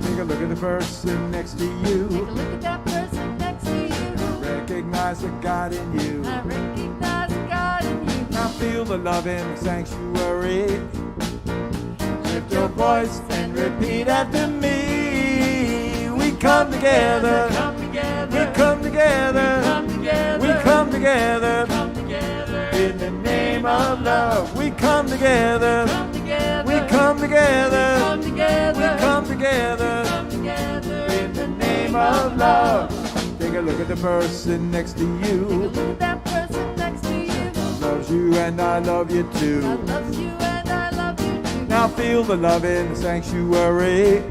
Take a look at the person next to you. Take a look at that person next to you. Recognize the God in you. I recognize God in you. Now feel the love in the sanctuary. Lift your voice and repeat after me. We come together. We come together. We come together. In the name of love. We come together. We come together. We come together. In the name of love. Take a look at the person next to Take a you. look at that person next to you. Loves you and I love you I too. love you and I love you too. Now feel the love in the sanctuary.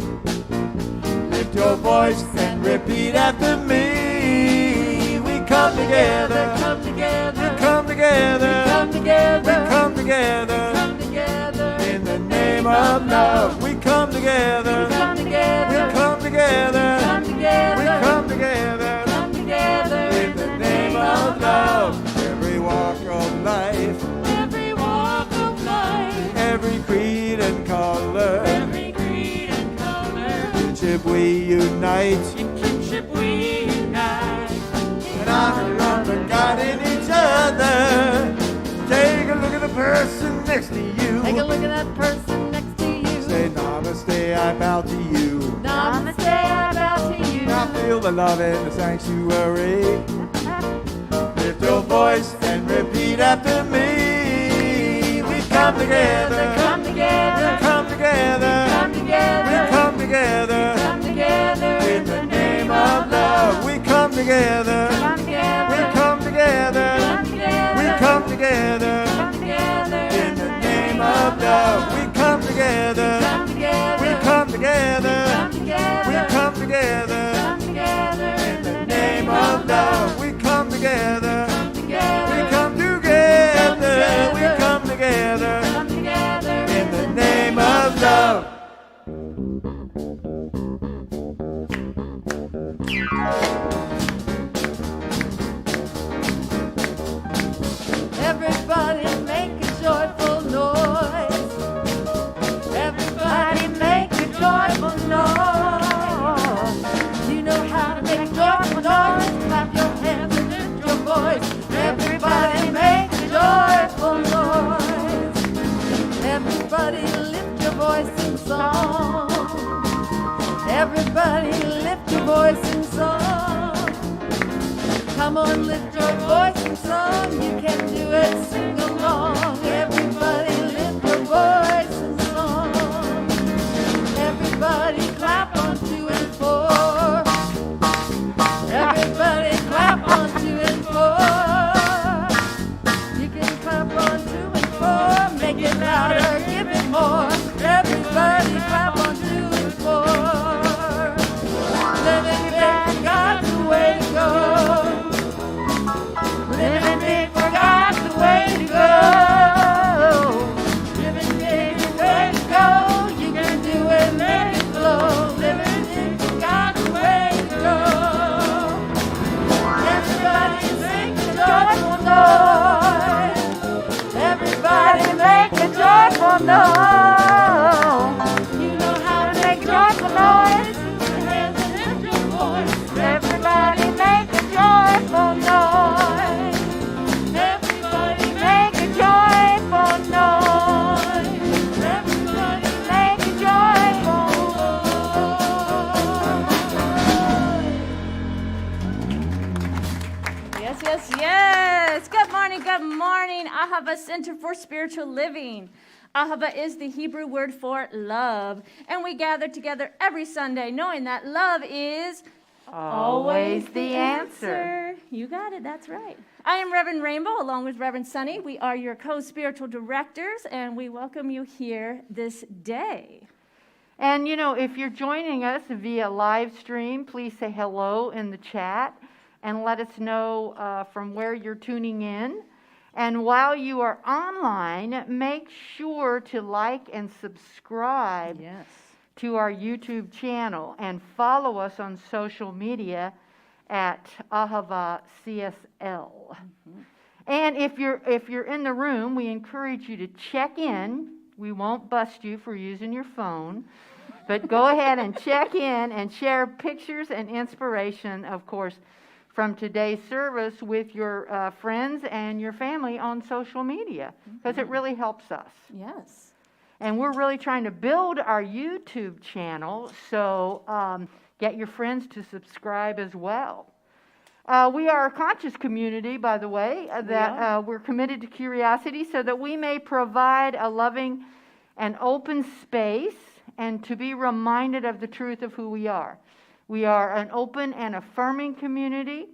Lift your voice and repeat after me. We come together. Come together. We come together. Come together. We come together. Come together. In the name of love. We come together. Come together. We come together. Come together. We come together. Come together. In the name of love. Every walk of life. Every walk of life. Every creed and color. Every creed and color. Kinship we unite. In kinship we unite. And honor the God in each other. Take a look at the person next to you. Take a look at that person next to you. Say namaste, I bow to you. Namaste, I bow to you. Now feel the love in the sanctuary. Lift your voice and repeat after me. We come together. Come together. Come together. Come together. We come together. Come together. In the name of love. We come together. Come together. We come together. Come together. We come together. Come together. In the name of love. We come together. Come together. We come together. Come together. We come together. Come together. In the name of love. We come together. Come together. We come together. We come together. Come together. In the name of love. Everybody make a joyful noise. Everybody make a joyful noise. You know how to make a joyful noise. Clap your hands and lift your voice. Everybody make a joyful noise. Everybody lift your voice in song. Everybody lift your voice in song. Come on, lift your voice in song. You can do it, sing along. Everybody lift your voice in song. Everybody clap on 2 and 4. Everybody clap on 2 and 4. You can clap on 2 and 4. Make it louder, give it more. Everybody clap on 2 and 4. Living big for God's the way to go. Living big for God's the way to go. Living big is the way to go. You can do it, make it flow. Living big for God's the way to go. Everybody sing a joyful noise. Everybody make a joyful noise. You know how to make joyful noise. Put your hands and lift your voice. Everybody make a joyful noise. Everybody make a joyful noise. Everybody make a joyful noise. Yes, yes, yes. Good morning, Ahava Center for Spiritual Living. Ahava is the Hebrew word for love. And we gather together every Sunday knowing that love is Always the answer. You got it, that's right. I am Reverend Rainbow along with Reverend Soni. We are your co-spiritual directors and we welcome you here this day. And you know, if you're joining us via live stream, please say hello in the chat and let us know from where you're tuning in. And while you are online, make sure to like and subscribe Yes. to our YouTube channel and follow us on social media at Ahava CSL. And if you're in the room, we encourage you to check in. We won't bust you for using your phone, but go ahead and check in and share pictures and inspiration, of course, from today's service with your friends and your family on social media, because it really helps us. Yes. And we're really trying to build our YouTube channel, so get your friends to subscribe as well. We are a conscious community, by the way, that we're committed to curiosity so that we may provide a loving and open space and to be reminded of the truth of who we are. We are an open and affirming community,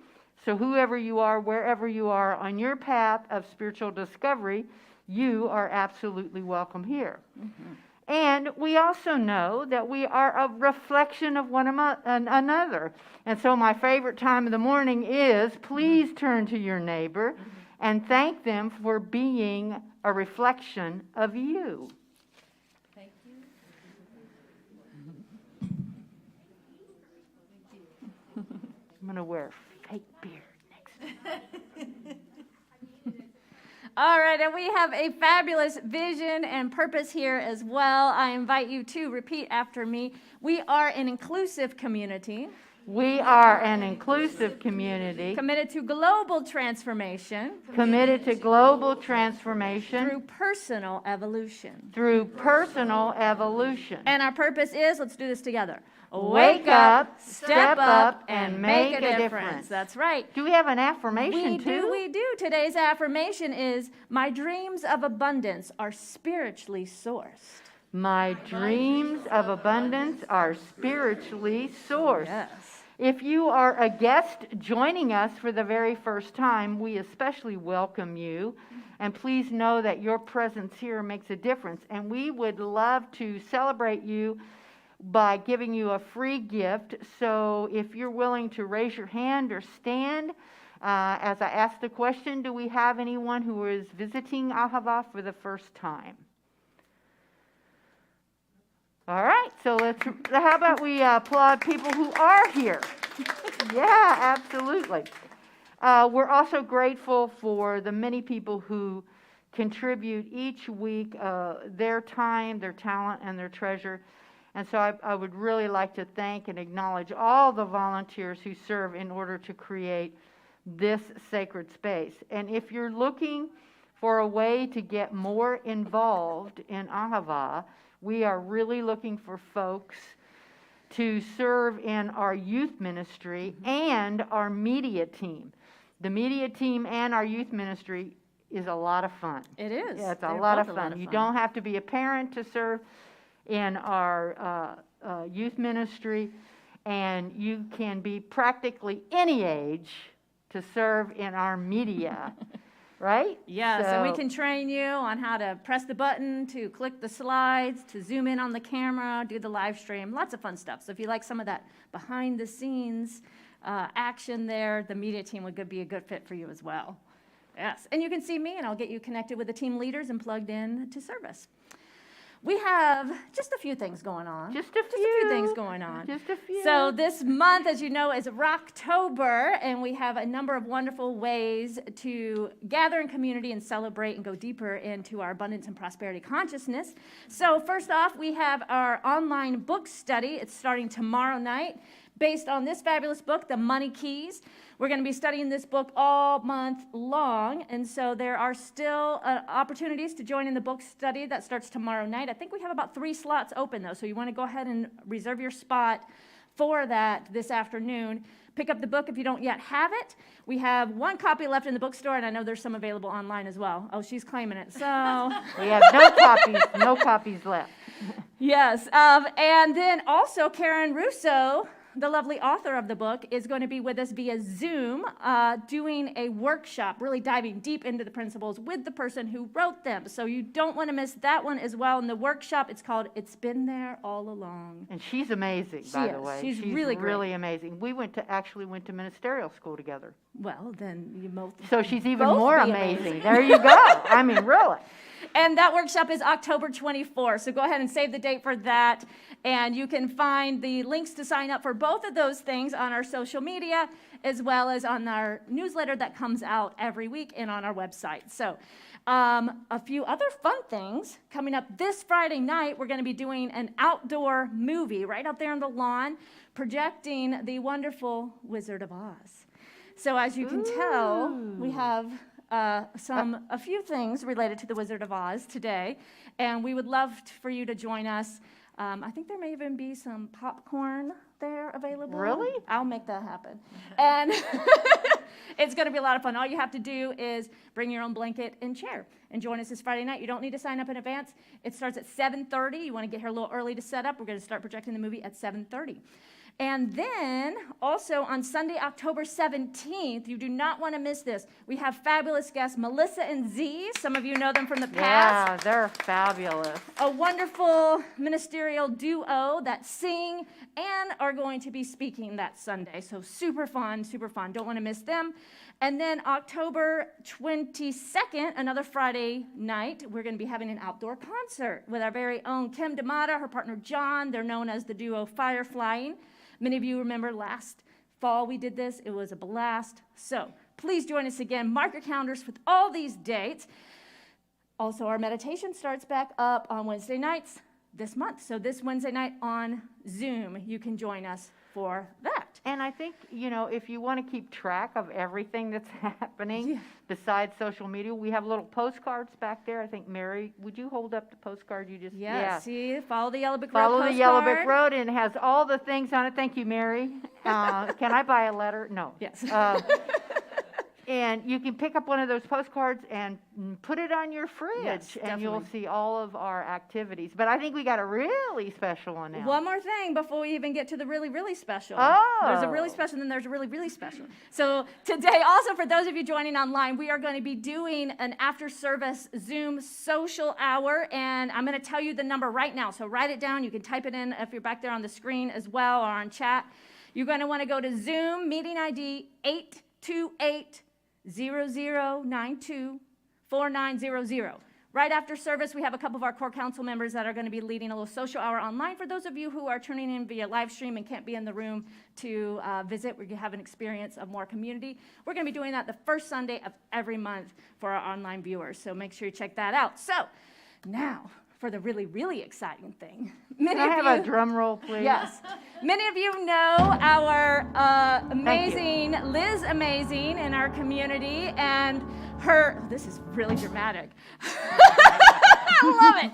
so whoever you are, wherever you are on your path of spiritual discovery, you are absolutely welcome here. Mm-hmm. And we also know that we are a reflection of one another. And so my favorite time of the morning is please turn to your neighbor and thank them for being a reflection of you. Thank you. I'm going to wear a fake beard next time. All right, and we have a fabulous vision and purpose here as well. I invite you to repeat after me. We are an inclusive community. We are an inclusive community. Committed to global transformation. Committed to global transformation. Through personal evolution. Through personal evolution. And our purpose is, let's do this together. Wake up, step up, and make a difference. That's right. Do we have an affirmation too? We do. Today's affirmation is, my dreams of abundance are spiritually sourced. My dreams of abundance are spiritually sourced. Yes. If you are a guest joining us for the very first time, we especially welcome you. And please know that your presence here makes a difference. And we would love to celebrate you by giving you a free gift. So if you're willing to raise your hand or stand, as I ask the question, do we have anyone who is visiting Ahava for the first time? All right, so how about we applaud people who are here? Yeah, absolutely. We're also grateful for the many people who contribute each week their time, their talent, and their treasure. And so I would really like to thank and acknowledge all the volunteers who serve in order to create this sacred space. And if you're looking for a way to get more involved in Ahava, we are really looking for folks to serve in our youth ministry and our media team. The media team and our youth ministry is a lot of fun. It is. Yeah, it's a lot of fun. You don't have to be a parent to serve in our youth ministry, and you can be practically any age to serve in our media. Right? Yes, and we can train you on how to press the button, to click the slides, to zoom in on the camera, do the live stream, lots of fun stuff. So if you like some of that behind the scenes action there, the media team would be a good fit for you as well. Yes, and you can see me and I'll get you connected with the team leaders and plugged in to service. We have just a few things going on. Just a few things going on. Just a few. So this month, as you know, is Rock-tober, and we have a number of wonderful ways to gather in community and celebrate and go deeper into our abundance and prosperity consciousness. So first off, we have our online book study. It's starting tomorrow night, based on this fabulous book, The Money Keys. We're going to be studying this book all month long, and so there are still opportunities to join in the book study that starts tomorrow night. I think we have about 3 slots open, though, so you want to go ahead and reserve your spot for that this afternoon. Pick up the book if you don't yet have it. We have 1 copy left in the bookstore, and I know there's some available online as well. Oh, she's claiming it, so. We have no copies left. Yes, and then also Karen Russo, the lovely author of the book, is going to be with us via Zoom doing a workshop, really diving deep into the principles with the person who wrote them. So you don't want to miss that one as well. In the workshop, it's called It's Been There All Along. And she's amazing, by the way. She's really great. Really amazing. We actually went to ministerial school together. Well, then you both. So she's even more amazing. There you go. I mean, really. And that workshop is October 24th, so go ahead and save the date for that. And you can find the links to sign up for both of those things on our social media, as well as on our newsletter that comes out every week and on our website. So a few other fun things coming up this Friday night. We're going to be doing an outdoor movie right out there on the lawn, projecting the wonderful Wizard of Oz. So as you can tell, we have a few things related to the Wizard of Oz today, and we would love for you to join us. I think there may even be some popcorn there available. Really? I'll make that happen. And it's going to be a lot of fun. All you have to do is bring your own blanket and chair and join us this Friday night. You don't need to sign up in advance. It starts at 7:30. You want to get here a little early to set up. We're going to start projecting the movie at 7:30. And then also on Sunday, October 17th, you do not want to miss this. We have fabulous guests, Melissa and Z. Some of you know them from the past. Yeah, they're fabulous. A wonderful ministerial duo that sing and are going to be speaking that Sunday. So super fun, super fun. Don't want to miss them. And then October 22nd, another Friday night, we're going to be having an outdoor concert with our very own Kim D'Amata, her partner John. They're known as the duo Fireflying. Many of you remember last fall we did this. It was a blast. So please join us again. Mark your calendars with all these dates. Also, our meditation starts back up on Wednesday nights this month. So this Wednesday night on Zoom, you can join us for that. And I think, if you want to keep track of everything that's happening besides social media, we have little postcards back there. I think, Mary, would you hold up the postcard you just... Yeah, see, follow the Yellow Brick Road Follow postcard. the Yellow Brick Road, and it has all the things on it. Thank you, Mary. Can I buy a letter? No. Yes. And you can pick up one of those postcards and put it on your fridge, Yes, and you'll definitely. see all of our activities. But I think we got a really special one now. One more thing before we even get to the really, really special. Oh. There's a really special, and then there's a really, really special. So today, also for those of you joining online, we are going to be doing an after-service Zoom social hour, and I'm going to tell you the number right now. So write it down. You can type it in if you're back there on the screen as well or on chat. You're going to want to go to Zoom meeting ID 828-0092-4900. Right after service, we have a couple of our core council members that are going to be leading a little social hour online. For those of you who are tuning in via live stream and can't be in the room to visit, we can have an experience of more community. We're going to be doing that the first Sunday of every month for our online viewers, so make sure you check that out. So now for the really, really exciting thing. Can I have a drum roll, please? Yes. Many of you know our amazing Liz Amazing in our community, and this is really dramatic. I love it.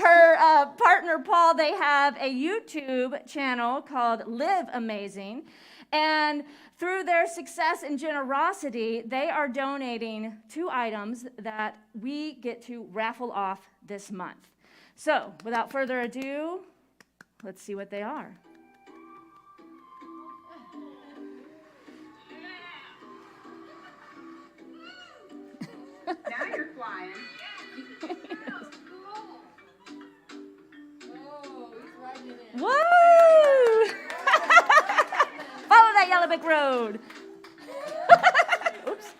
Her partner Paul, they have a YouTube channel called Live Amazing, and through their success and generosity, they are donating 2 items that we get to raffle off this month. So, without further ado, let's see what they are. Now you're flying. Woo! Follow that Yellow Brick Road. Oops.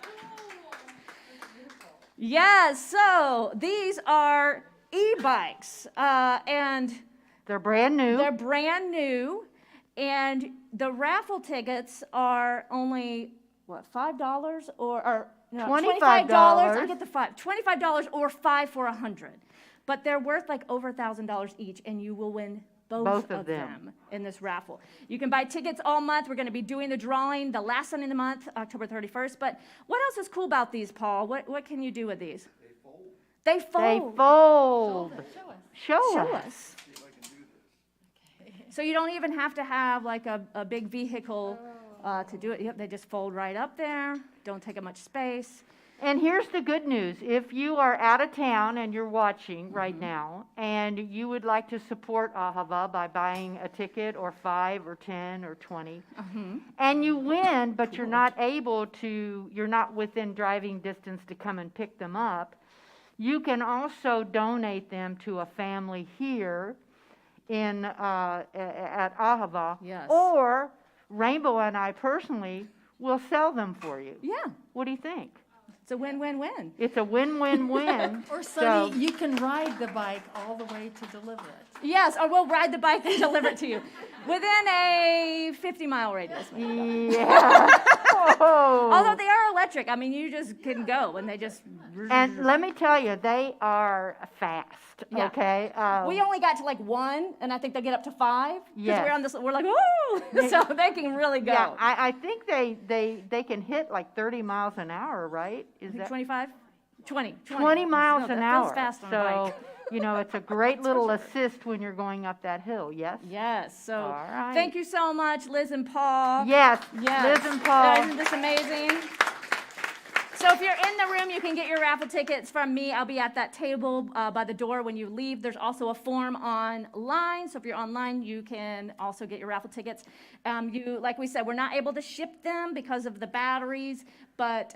Yes, so these are e-bikes, and They're brand new. they're brand new, and the raffle tickets are only, $5 or no, $25. I get the $25 or 5 for 100. But they're worth like over $1,000 each, and you will win both of them in this raffle. You can buy tickets all month. We're going to be doing the drawing the last Sunday of the month, October 31st. But what else is cool about these, Paul? What can you do with these? They fold. They fold. Show us. So you don't even have to have like a big vehicle to do it. Yep, they just fold right up there. Don't take up much space. And here's the good news. If you are out of town and you're watching right now, and you would like to support Ahava by buying a ticket or 5 or 10 or 20, and you win, but you're not within driving distance to come and pick them up, you can also donate them to a family here at Ahava. Yes. Or Rainbow and I personally will sell them for you. Yeah, What do you think? it's a win-win-win. It's a win-win-win. Or Soni, you can ride the bike all the way to deliver it. Yes, or we'll ride the bike and deliver it to you. Within a 50-mile radius. maybe. Yeah. Oh. Although they are electric. I mean, you just can go and they just... And let me tell you, they are fast. Yeah. Okay. We only got to like 1, and I think they get up to 5. Because Yes. we're on this, we're like, ooh! So they can really go. Yeah, I think they can hit like 30 miles an hour, right? Is that 25? 20. 20 miles No, an that hour? feels fast on a So, bike. you know, it's a great little assist when you're going up that hill, yes? Yes. So All right. thank you so much, Liz and Paul. Yes, Yes. Liz and Paul. Isn't this amazing? So if you're in the room, you can get your raffle tickets from me. I'll be at that table by the door when you leave. There's also a form online. So if you're online, you can also get your raffle tickets. Like we said, we're not able to ship them because of the batteries, but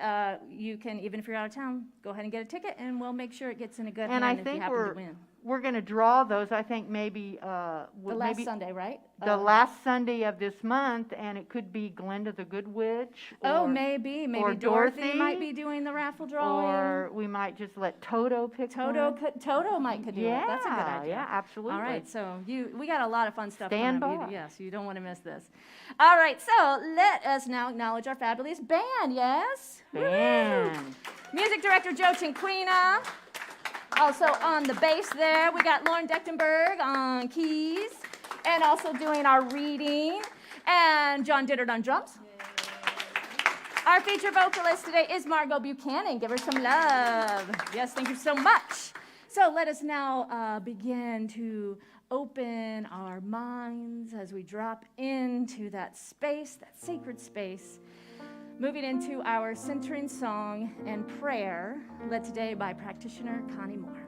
you can, even if you're out of town, go ahead and get a ticket, and we'll make sure it gets in a good And hand I if you think happen to win. we're going to draw those, I think maybe The last Sunday, right? the last Sunday of this month, and it could be Glenda the Good Witch. Oh, or- maybe. Maybe or Dorothy might Dorothy, be doing the raffle drawing. Or we might just let Toto pick Toto one. Toto might could do it. That's a good idea. Yeah, absolutely. All right, so we got a lot of fun stuff Stand coming up. by. Yes, you don't want to miss this. All right, so let us now acknowledge our fabulous band, yes? Band. Woo! Music director Joe Cinquina. Also on the bass there, we got Lauren Dechtenberg on keys, and also doing our reading, and John Dittert on drums. Our featured vocalist today is Margot Buchanan. Give her some love. Yes, thank you so much. So let us now begin to open our minds as we drop into that space, that sacred space, moving into our centering song and prayer, led today by practitioner Connie Moore.